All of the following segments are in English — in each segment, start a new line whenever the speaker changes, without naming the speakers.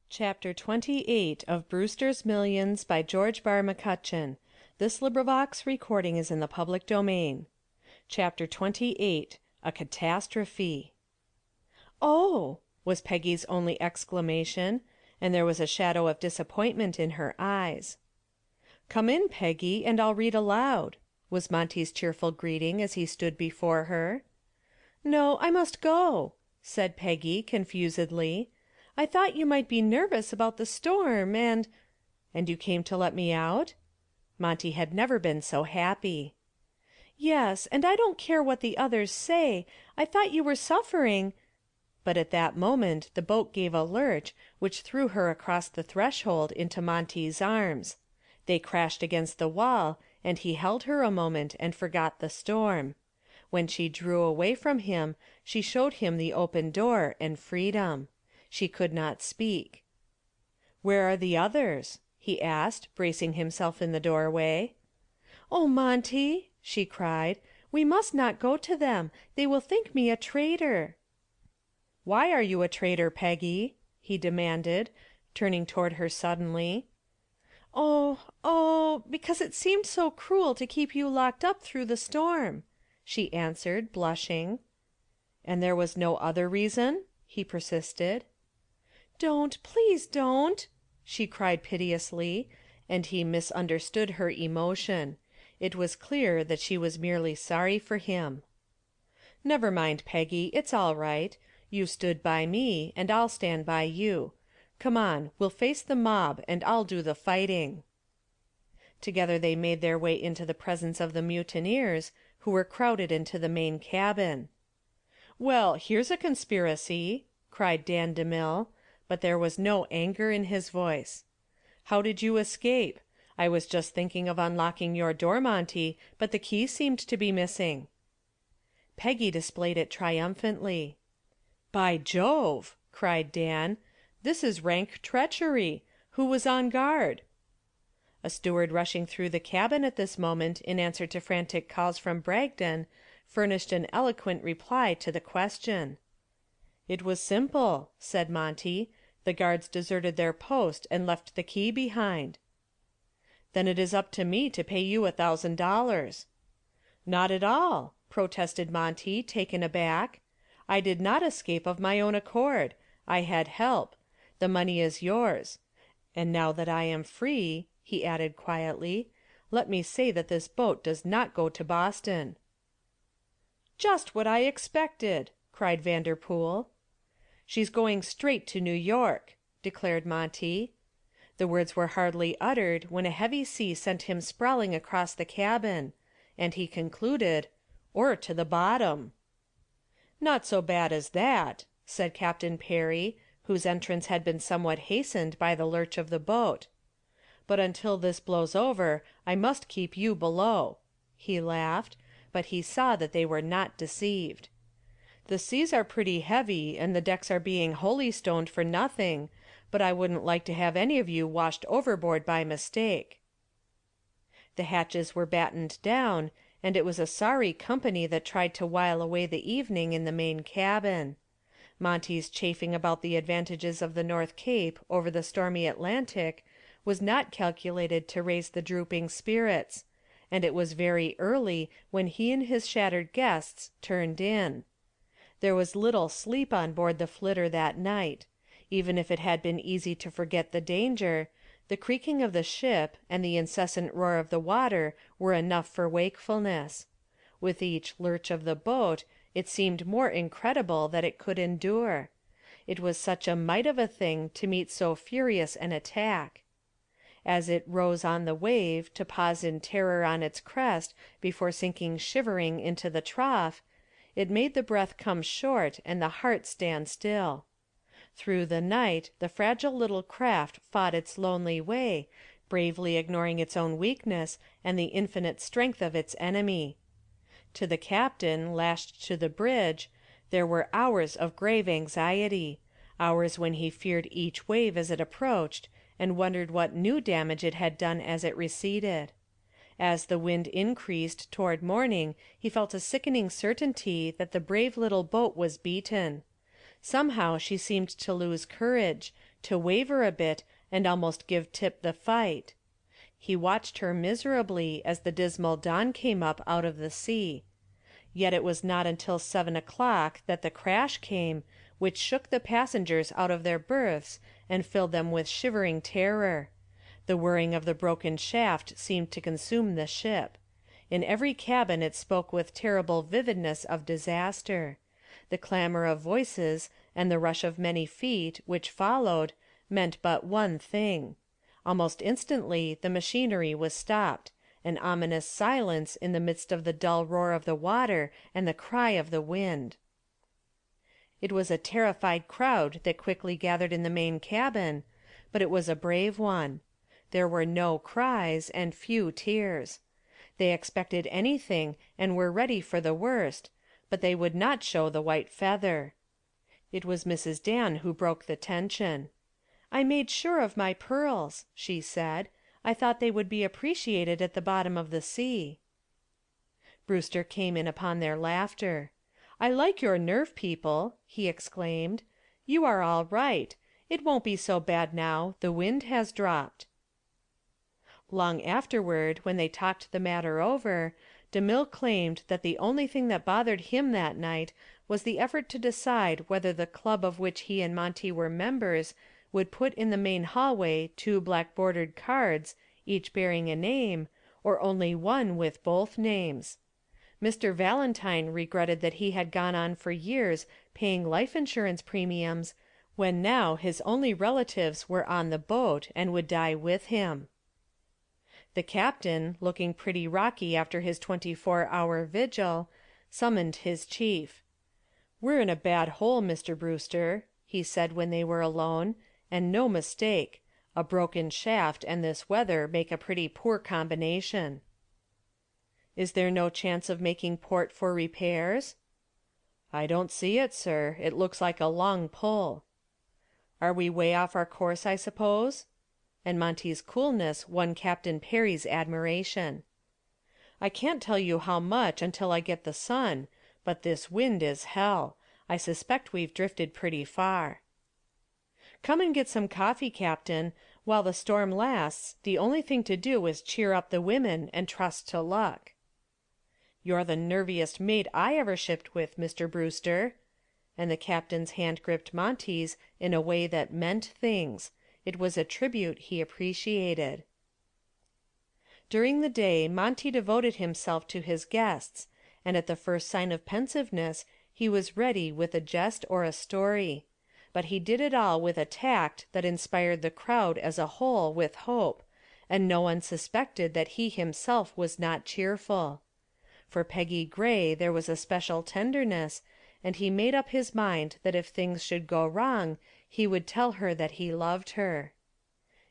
Chapter 28 of Brewster's Millions by George Barr McCutcheon. This recording is in the public domain. Chapter 28 A Catastrophe. "Oh!" was Peggy's only exclamation, and there was a shadow of disappointment in her eyes. "Come in, Peggy, and I'll read aloud," was Monty's cheerful greeting as he stood before her. "No, I must go," said Peggy, confusedly. "I thought you might be nervous about the storm, and—" "And you came to let me out?" Monty had never been so happy. "Yes, and I don't care what the others say. I thought you were suffering—" But at that moment the boat gave a lurch which threw her across the threshold into Monty's arms. They crashed against the wall, and he held her a moment and forgot the storm. When she drew away from him, she showed him the open door and freedom. She could not speak. "Where are the others?" he asked, bracing himself in the doorway. "Oh, Monty," she cried, "we must not go to them. They will think me a traitor." "Why are you a traitor, Peggy?" he demanded, turning toward her suddenly. Oh, because it seemed so cruel to keep you locked up through the storm," she answered, blushing. "And there was no other reason?" he persisted. "Don't, please don't," she cried piteously, and he misunderstood her emotion. It was clear that she was merely sorry for him. "Never mind, Peggy, it's all right. You stood by me, and I'll stand by you. Come on, we'll face the mob, and I'll do the fighting." Together they made their way into the presence of the mutineers, who were crowded into the main cabin. "Well, here's a conspiracy," cried Dan DeMille, but there was no anger in his voice. "How did you escape? I was just thinking of unlocking your door, Monty, but the key seemed to be missing." Peggy displayed it triumphantly. "By Jove!" cried Dan. "This is rank treachery. Who was on guard?" A steward rushing through the cabin at this moment in answer to frantic calls from Bragdon furnished an eloquent reply to the question. "It was simple," said Monty. "The guards deserted their post and left the key behind." "Then it is up to me to pay you $1,000. "Not at all," protested Monty, taken aback. "I did not escape of my own accord. I had help. The money is yours. And now that I am free," he added quietly, "let me say that this boat does not go to Boston." "Just what I expected," cried Vanderpool. "She's going straight to New York," declared Monty. The words were hardly uttered when a heavy sea sent him sprawling across the cabin, and he concluded, "or to the bottom." "Not so bad as that," said Captain Perry, whose entrance had been somewhat hastened by the lurch of the boat. "But until this blows over I must keep you below." He laughed, but he saw that they were not deceived. "The seas are pretty heavy and the decks are being holystoned for nothing, but I wouldn't like to have any of you washed overboard by mistake." The hatches were battened down, and it was a sorry company that tried to while away the evening in the main cabin. Monty's chaffing about the advantages of the North Cape over the stormy Atlantic was not calculated to raise the drooping spirits, and it was very early when he and his shattered guests turned in. There was little sleep on board the Flitter that night. Even if it had been easy to forget the danger, the creaking of the ship and the incessant roar of the water were enough for wakefulness. With each lurch of the boat it seemed more incredible that it could endure. It was such a mite of a thing to meet so furious an attack. As it rose on the wave to pause in terror on its crest before sinking shivering into the trough, it made the breath come short and the heart stand still. Through the night the fragile little craft fought its lonely way, bravely ignoring its own weakness and the infinite strength of its enemy. To the captain, lashed to the bridge, there were hours of grave anxiety, hours when he feared each wave as it approached, and wondered what new damage it had done as it receded. As the wind increased toward morning he felt a sickening certainty that the brave little boat was beaten. Somehow she seemed to lose courage, to waver a bit and almost give Tip the fight. He watched her miserably as the dismal dawn came up out of the sea. Yet it was not until 7 o'clock that the crash came, which shook the passengers out of their berths and filled them with shivering terror. The whirring of the broken shaft seemed to consume the ship. In every cabin it spoke with terrible vividness of disaster. The clamor of voices and the rush of many feet, which followed, meant but one thing. Almost instantly the machinery was stopped, an ominous silence in the midst of the dull roar of the water and the cry of the wind. It was a terrified crowd that quickly gathered in the main cabin, but it was a brave one. There were no cries and few tears. They expected anything and were ready for the worst, but they would not show the white feather. It was Mrs. Dan who broke the tension. "I made sure of my pearls," she said. "I thought they would be appreciated at the bottom of the sea." Brewster came in upon their laughter. "I like your nerve, people," he exclaimed. "You are all right. It won't be so bad now. The wind has dropped." Long afterward, when they talked the matter over, DeMille claimed that the only thing that bothered him that night was the effort to decide whether the club of which he and Monty were members would put in the main hallway 2 black-bordered cards, each bearing a name, or only one with both names. Mr. Valentine regretted that he had gone on for years paying life insurance premiums, when now his only relatives were on the boat and would die with him. The captain, looking pretty rocky after his 24-hour vigil, summoned his chief. "We're in a bad hole, Mr. Brewster," he said when they were alone, "and no mistake. A broken shaft and this weather make a pretty poor combination." "Is there no chance of making port for repairs?" "I don't see it, sir. It looks like a long pull." "Are we way off our course, I suppose?" And Monty's coolness won Captain Perry's admiration. "I can't tell you how much until I get the sun, but this wind is hell. I suspect we've drifted pretty far." "Come and get some coffee, Captain. While the storm lasts, the only thing to do is cheer up the women and trust to luck." "You're the nerviest mate I ever shipped with, Mr. Brewster." And the captain's hand gripped Monty's in a way that meant things. It was a tribute he appreciated. During the day Monty devoted himself to his guests, and at the first sign of pensiveness he was ready with a jest or a story. But he did it all with a tact that inspired the crowd as a whole with hope, and no one suspected that he himself was not cheerful. For Peggy Gray there was a special tenderness, and he made up his mind that if things should go wrong he would tell her that he loved her.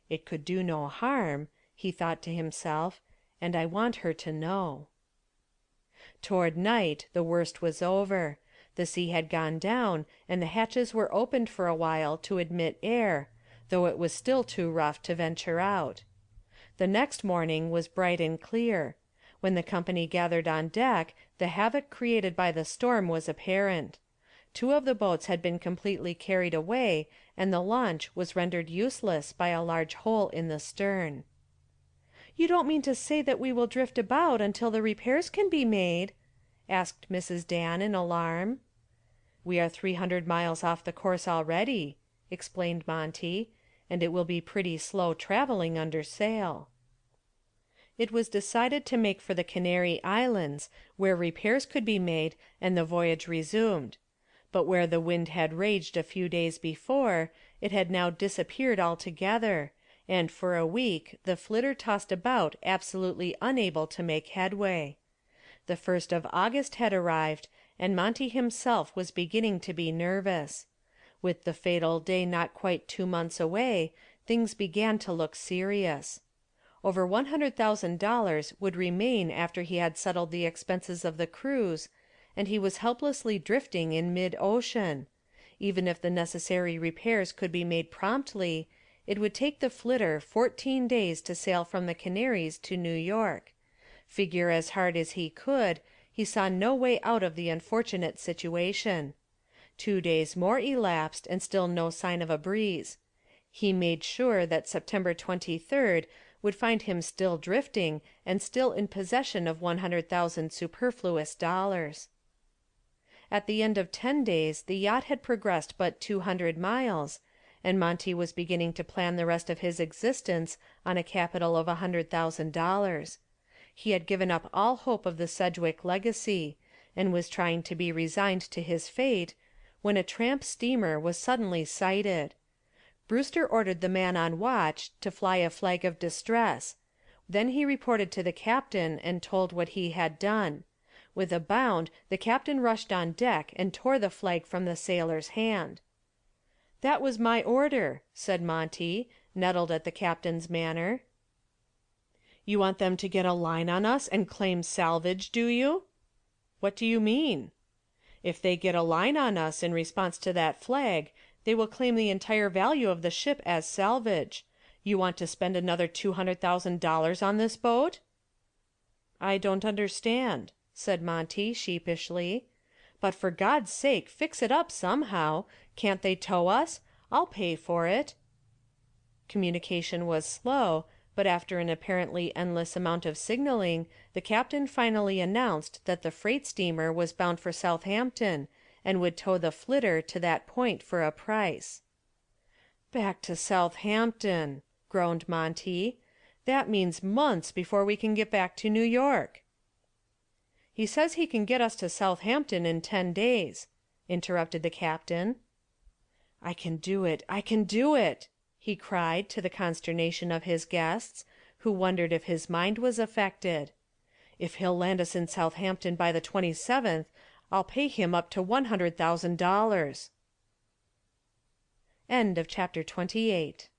"It could do no harm," he thought to himself, "and I want her to know." Toward night the worst was over. The sea had gone down, and the hatches were opened for a while to admit air, though it was still too rough to venture out. The next morning was bright and clear. When the company gathered on deck, the havoc created by the storm was apparent. 2 of the boats had been completely carried away, and the launch was rendered useless by a large hole in the stern. "You don't mean to say that we will drift about until the repairs can be made?" asked Mrs. Dan in alarm. "We are 300 miles off the course already," explained Monty, "and it will be pretty slow traveling under sail." It was decided to make for the Canary Islands, where repairs could be made and the voyage resumed. But where the wind had raged a few days before, it had now disappeared altogether, and for a week the flitter tossed about absolutely unable to make headway. The 1st of August had arrived, and Monty himself was beginning to be nervous. With the fatal day not quite 2 months away, things began to look serious. Over $100,000 would remain after he had settled the expenses of the cruise, and he was helplessly drifting in mid-ocean. Even if the necessary repairs could be made promptly, it would take the flitter 14 days to sail from the Canaries to New York. Figure as hard as he could, he saw no way out of the unfortunate situation. 2 days more elapsed, and still no sign of a breeze. He made sure that September 23rd would find him still drifting and still in possession of 100,000 superfluous dollars. At the end of 10 days the yacht had progressed but 200 miles, and Monty was beginning to plan the rest of his existence on a capital of $100,000. He had given up all hope of the Sedgwick legacy, and was trying to be resigned to his fate, when a tramp steamer was suddenly sighted. Brewster ordered the man on watch to fly a flag of distress. Then he reported to the captain and told what he had done. With a bound the captain rushed on deck and tore the flag from the sailor's hand. "That was my order," said Monty, nettled at the captain's manner. "You want them to get a line on us and claim salvage, do you?" "What do you mean?" "If they get a line on us in response to that flag, they will claim the entire value of the ship as salvage. You want to spend another $200,000 on this boat?" "I don't understand," said Monty, sheepishly. "But for God's sake, fix it up somehow. Can't they tow us? I'll pay for it." Communication was slow, but after an apparently endless amount of signaling, the captain finally announced that the freight steamer was bound for Southampton and would tow the flitter to that point for a price. "Back to Southampton," groaned Monty. "That means months before we can get back to New York." "He says he can get us to Southampton in 10 days," interrupted the captain. "I can do it, I can do it," he cried, to the consternation of his guests, who wondered if his mind was affected. "If he'll land us in Southampton by the 27th, I'll pay him up to $100,000." End of chapter 28.